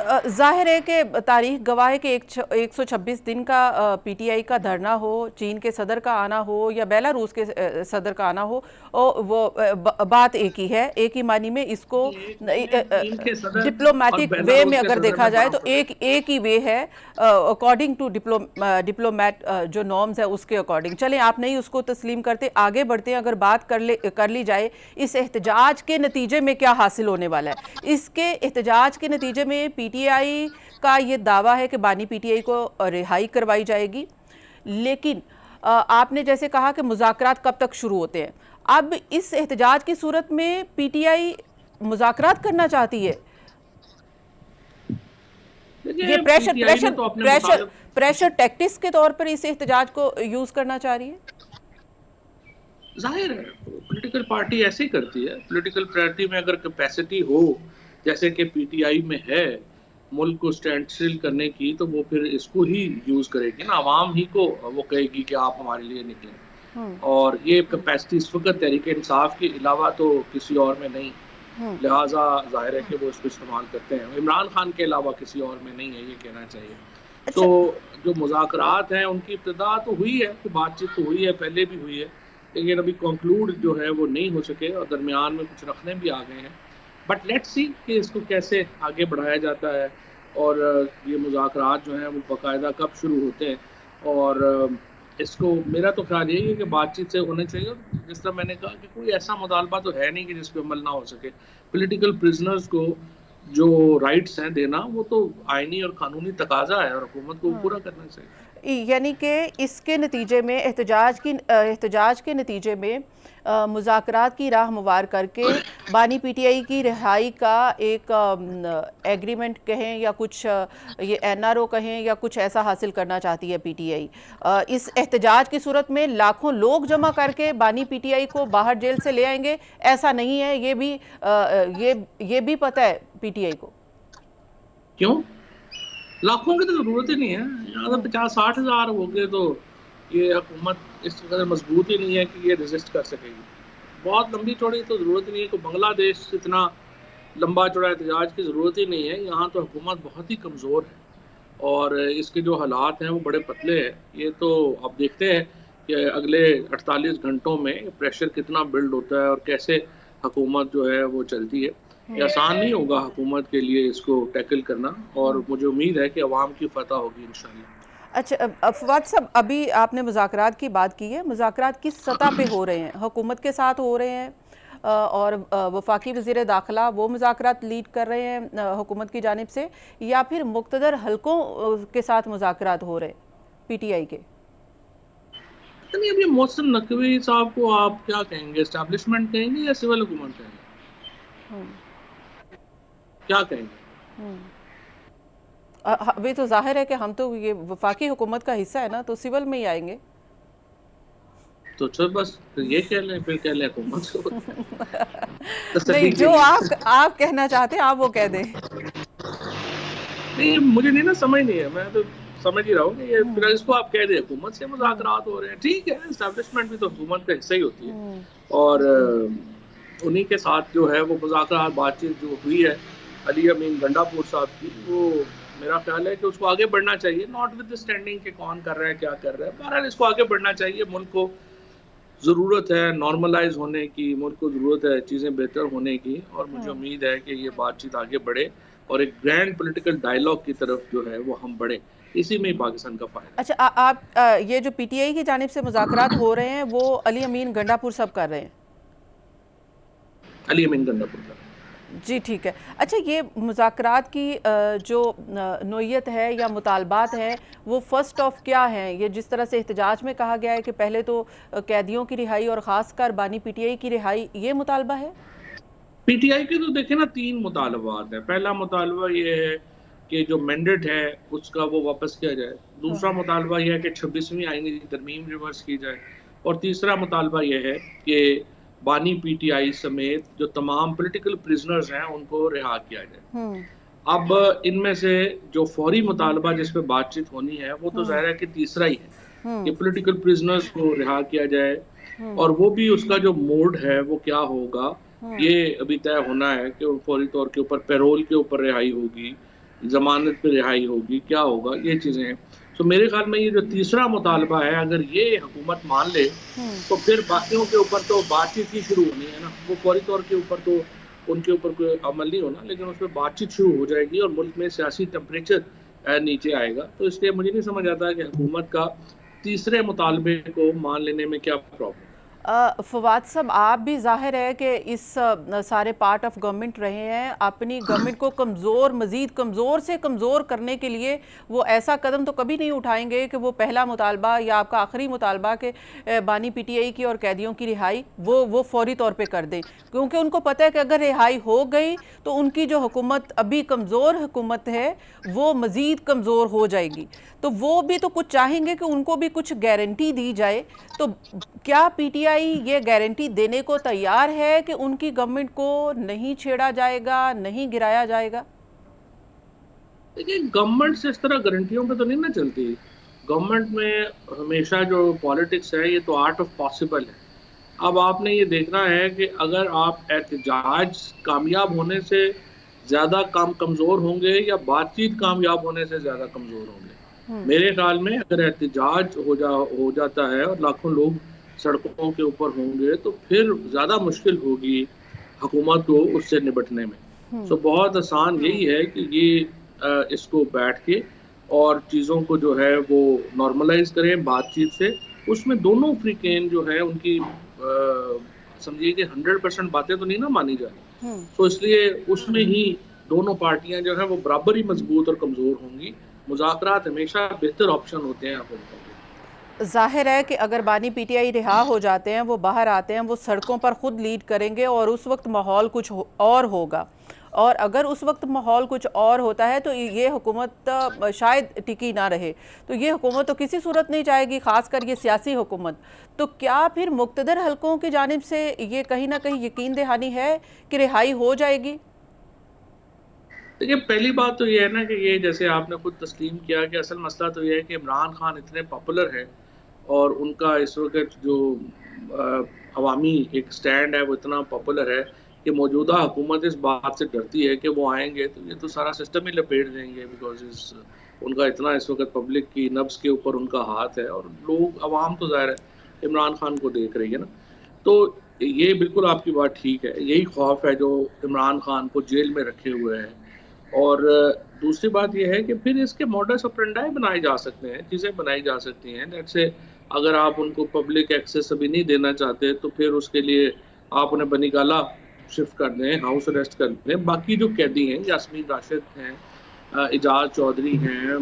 जाहिर है कि तारीख गवाह है कि 126 दिन का पीटीआई का धरना हो, चीन के सदर का आना हो या बेलारूस के सदर का आना हो, और वो बात एक ही है, एक ही मानी में इसको चीन के सदर और डिप्लोमेटिक वे में बेलारूस के अगर सदर देखा में जाए बड़ा तो फर्क एक ही वे है अकॉर्डिंग टू डिप्लोमेट जो नॉर्म्स है उसके अकॉर्डिंग। चलें, आप नहीं उसको तस्लीम करते, आगे बढ़ते हैं। अगर बात कर ली जाए इस एहतजाज के नतीजे में क्या हासिल होने वाला है। इसके एहतजाज के नतीजे में पीटीआई का ये दावा है कि बानी पीटीआई को रिहाई करवाई जाएगी, लेकिन आपने जैसे कहा कि मुज़ाकरात कब तक शुरू होते हैं। अब इस एहतजाज की सूरत में पीटीआई मुज़ाकरात करना चाहती है, ये देखिए पीटीआई ने तो अपने मुताबिक प्रेशर टैक्टिक्स के तौर पर इस एहतजाज को यूज करना चाह रही है। जाहिर है पॉलिटिकल पार्टी ऐसे ही करती है। पॉलिटिकल पार्टी में अगर कैपेसिटी हो जैसे कि पीटीआई में है मुल्क को स्टैंड स्टिल करने की, तो वो फिर इसको ही यूज करेगी ना, आवाम ही को वो कहेगी कि आप हमारे लिए निकलें। और ये कैपेसिटी इस वक्त तहरीक इंसाफ के अलावा तो किसी और में नहीं, लिहाजा जाहिर है कि वो इसको इस्तेमाल करते हैं। इमरान खान के अलावा किसी और में नहीं है, ये कहना चाहिए। तो अच्छा। जो मुज़ाकरात हैं उनकी इब्तिदा तो हुई है, तो बातचीत तो हुई है, पहले भी हुई है, लेकिन अभी कंक्लूड जो है वो नहीं हो सके और दरमियान में कुछ रखने भी आ गए हैं। बट लेट्स सी कि इसको कैसे आगे बढ़ाया जाता है और ये मुज़ाकरात जो हैं वो बाकायदा कब शुरू होते हैं। और इसको मेरा तो ख्याल यही है कि बातचीत से होने चाहिए। जिस तरह मैंने कहा कि कोई ऐसा मुतालबा तो है नहीं कि जिस पे अमल ना हो सके। पॉलिटिकल प्रिजनर्स को जो राइट्स हैं देना, वो तो आईनी और कानूनी तकाजा है और हुकूमत को पूरा करना चाहिए। यानी कि इसके नतीजे में एहतजाज के नतीजे में मुज़ाकरात की राह हमवार करके बानी पीटीआई की रिहाई का एक एग्रीमेंट कहें या कुछ ये एनआरओ कहें या कुछ ऐसा हासिल करना चाहती है पीटीआई। इस एहतजाज की सूरत में लाखों लोग जमा करके बानी पीटीआई को बाहर जेल से ले आएंगे, ऐसा नहीं है। ये भी पता है पीटीआई को। क्यों? लाखों की तो जरूरत ही नहीं है, यहाँ तो 50-60 हज़ार हो गए तो ये हुकूमत इस कदर मजबूत ही नहीं है कि ये रेजिस्ट कर सकेगी। बहुत लंबी चौड़ी तो जरूरत ही नहीं है। कोई बांग्लादेश इतना लंबा चौड़ा एहतजाज की जरूरत ही नहीं है। यहाँ तो हुकूमत बहुत ही कमज़ोर है और इसके जो हालात हैं वो बड़े पतले हैं। ये तो आप देखते हैं कि अगले 48 घंटों में प्रेशर कितना बिल्ड होता है और कैसे हुकूमत जो है वो चलती है। ये आसान नहीं होगा हुकूमत के लिए इसको टैकल करना, और मुझे उम्मीद है कि अवाम की फतह होगी इंशाल्लाह। अच्छा फवाद साहब, अभी आपने मुज़ाकरात की बात की है, मुज़ाकरात किस सतह पे हो रहे हैं? हुकूमत के साथ हो रहे हैं और वफाकी वज़ीर दाखिला वो मुज़ाकरात लीड कर रहे हैं हुकूमत की जानिब से, या फिर मुक़्तदर हलकों के साथ मुज़ाकरात हो रहे हैं पीटीआई के? नहीं, अभी मोहसिन नकवी साहब को आप क्या कहेंगे, एस्टैब्लिशमेंट कहेंगे या सिविल हुकूमत कहेंगे? क्या कहेंगे? अभी तो जाहिर है कि हम तो ये वफाकी हुकूमत का हिस्सा है ना, तो सिविल में ही आएंगे। तो चल बस ये कह लें, फिर कह लें हुकूमत को। नहीं, जो आप कहना चाहते हैं आप वो कह दें। नहीं, मुझे नहीं ना समझ नहीं है, मैं तो समझ ही रहा हूँ कि ये फिर इसको आप कह दें हुकूमत से मुज़ाकरात हो रहे हैं, ठीक है। एस्टैब्लिशमेंट भी तो हुकूमत का हिस्सा ही होती है और उन्हीं के साथ जो है वो मुज़ाकरात बातचीत जो हुई है अली अमीन गंडापुर साहब की, वो मेरा ख्याल है कि उसको आगे बढ़ना चाहिए, नॉट विद स्टैंडिंग के कौन कर रहा है क्या कर रहा है। बहरहाल इसको आगे बढ़ना चाहिए। मुल्क को ज़रूरत है नॉर्मलाइज होने की, मुल्क को ज़रूरत है चीज़ें बेहतर होने की, और मुझे उम्मीद है कि ये बातचीत आगे बढ़े और एक ग्रैंड पॉलिटिकल डायलॉग की तरफ जो है वो हम बढ़े। इसी में ही पाकिस्तान का फ़ायदा। अच्छा, आप ये जो पीटीआई की जानिब से मुज़ाकरात हो रहे हैं वो अली अमीन गंडापुर साहब कर रहे हैं? अली अमीन गंडापुर का। जी ठीक है। अच्छा, ये मुज़ाकरात की जो नोयत है या मुतालबात हैं वो फर्स्ट ऑफ क्या हैं? ये जिस तरह से एहतजाज में कहा गया है कि पहले तो कैदियों की रिहाई और ख़ासकर बानी पीटीआई की रिहाई, ये मुतालबा है? पीटीआई के तो देखे ना 3 मुतालबात हैं। पहला मुतालबा ये है कि जो मैंडेट है उसका वो वापस किया जाए। दूसरा मुतालबा ये है कि 26वीं आईनी तरमीम रिवर्स की जाए, और तीसरा मुतालबा ये है कि बानी पीटीआई समेत जो तमाम पॉलिटिकल प्रिजनर्स हैं उनको रिहा किया जाए। अब इनमें से जो फौरी मुतालबा जिस पे बातचीत होनी है वो तो ज़ाहिर है कि तीसरा ही है कि पॉलिटिकल प्रिजनर्स को रिहा किया जाए, और वो भी उसका जो मोड है वो क्या होगा ये अभी तय होना है कि फौरी तौर के ऊपर पैरोल के ऊपर रिहाई होगी जमानत पे रिहाई होगी, क्या होगा, ये चीज़ें हैं। तो मेरे ख्याल में ये जो तीसरा मुतालबा है, अगर ये हुकूमत मान ले तो फिर बाकियों के ऊपर तो बातचीत ही शुरू होनी है ना। वो फौरी तौर के ऊपर तो उनके ऊपर कोई अमल नहीं होना, लेकिन उस पर बातचीत शुरू हो जाएगी और मुल्क में सियासी टेम्परेचर नीचे आएगा। तो इसलिए मुझे नहीं समझ आता कि हुकूमत का तीसरे मुतालबे को मान लेने में क्या प्रॉब्लम। फवाद साहब, आप भी जाहिर है कि इस सारे पार्ट ऑफ गवर्नमेंट रहे हैं। अपनी गवर्नमेंट को कमज़ोर, मज़ीद कमज़ोर से कमज़ोर करने के लिए वो ऐसा कदम तो कभी नहीं उठाएंगे कि वो पहला मुतालबा या आपका आखिरी मुतालबा के बानी पीटीआई की और कैदियों की रिहाई वो फौरी तौर पे कर दें, क्योंकि उनको पता है कि अगर रिहाई हो गई तो उनकी जो हुकूमत अभी कमज़ोर हुकूमत है वो मज़ीद कमज़ोर हो जाएगी। तो वो भी तो कुछ चाहेंगे कि उनको भी कुछ गारंटी दी जाए। तो क्या पीटीआई ये गारंटी देने को तैयार है कि उनकी गवर्नमेंट को नहीं छेड़ा जाएगा, नहीं गिराया जाएगा? देखिए, गवर्नमेंट से इस तरह गारंटियों पे तो नहीं ना चलती। गवर्नमेंट में हमेशा जो पॉलिटिक्स है, ये तो आर्ट ऑफ पॉसिबल है। अब आपने ये देखना है कि अगर आप एहतजाज कामयाब होने से ज़्यादा कमज़ोर होंगे या बातचीत कामयाब होने से ज़्यादा कमज़ोर होंगे। मेरे ख्याल में अगर एहतजाज हो जाता है और लाखों लोग सड़कों के ऊपर होंगे तो फिर ज़्यादा मुश्किल होगी हुकूमत को उससे निपटने में। सो बहुत आसान यही है कि ये इसको बैठ के और चीज़ों को जो है वो नॉर्मलाइज करें बातचीत से। उसमें दोनों फ्रीकेन जो है उनकी समझिए कि 100% बातें तो नहीं ना मानी जा रही। तो इसलिए उसमें ही दोनों पार्टियां जो है वो बराबर ही मजबूत और कमज़ोर होंगी। मुज़ाकरात हमेशा बेहतर ऑप्शन होते हैं हुकूमतों के। जाहिर है कि अगर बानी पीटीआई रिहा हो जाते हैं, वो बाहर आते हैं, वो सड़कों पर खुद लीड करेंगे और उस वक्त माहौल कुछ और होगा। और अगर उस वक्त माहौल कुछ और होता है तो ये हुकूमत शायद टिकी ना रहे। तो ये हुकूमत तो किसी सूरत नहीं चाहेगी, ख़ासकर ये सियासी हुकूमत। तो क्या फिर मुक़्तदर हलकों की जानिब से ये कहीं ना कहीं यकीन दहानी है कि रिहाई हो जाएगी? देखिए, पहली बात तो ये है ना कि ये जैसे आपने खुद तस्लीम किया कि असल मसला तो ये है कि इमरान खान इतने पॉपुलर है और उनका इस वक्त जो अवामी एक स्टैंड है वो इतना पॉपुलर है कि मौजूदा हुकूमत इस बात से डरती है कि वो आएंगे तो ये तो सारा सिस्टम ही लपेट देंगे। बिकॉज उनका इतना इस वक्त पब्लिक की नब्ज़ के ऊपर उनका हाथ है और लोग अवाम तो ज़ाहिर है इमरान खान को देख रही है ना। तो ये बिल्कुल आपकी बात ठीक है, यही खौफ है जो इमरान खान को जेल में रखे हुए है। और दूसरी बात यह है कि फिर इसके मॉडस ऑपरेंडाई बनाए जा सकते हैं, चीज़ें बनाई जा सकती हैं। लेट्स से अगर आप उनको पब्लिक एक्सेस अभी नहीं देना चाहते तो फिर उसके लिए आप उन्हें बनीगाला शिफ्ट कर दें, हाउस अरेस्ट कर दें। बाकी जो कैदी हैं, यास्मीन राशिद हैं, एजाज चौधरी हैं,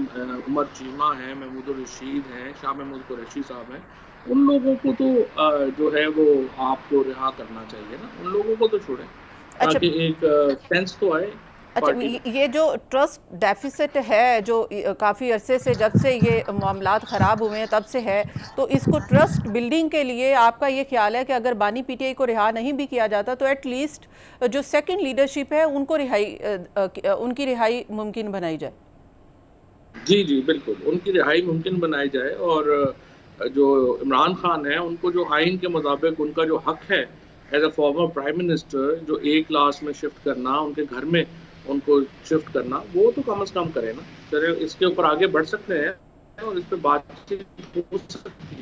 उमर चीमा हैं, महमूद रशीद हैं, शाह महमूद कुरैशी साहब हैं, उन लोगों को तो जो है वो आपको रिहा करना चाहिए ना। उन लोगों को तो छोड़ें ताकि एक सेंस तो आए। अच्छा, ये जो ट्रस्ट डेफिसिट है जो काफ़ी अरसे से, जब से ये मामलात ख़राब हुए हैं तब से है, तो इसको ट्रस्ट बिल्डिंग के लिए आपका ये ख्याल है कि अगर बानी पीटीआई को रिहा नहीं भी किया जाता तो एटलीस्ट जो सेकंड लीडरशिप है उनको उनकी रिहाई मुमकिन बनाई जाए? जी जी बिल्कुल, उनकी रिहाई मुमकिन बनाई जाए और जो इमरान खान है उनको जो आइन के मुताबिक उनका जो हक है as a former prime minister, जो एक क्लास में शिफ्ट करना, उनके घर में उनको शिफ्ट करना, वो तो कम से कम करें ना। चलिए इसके ऊपर आगे बढ़ सकते हैं और इस पर बातचीत हो सकती है।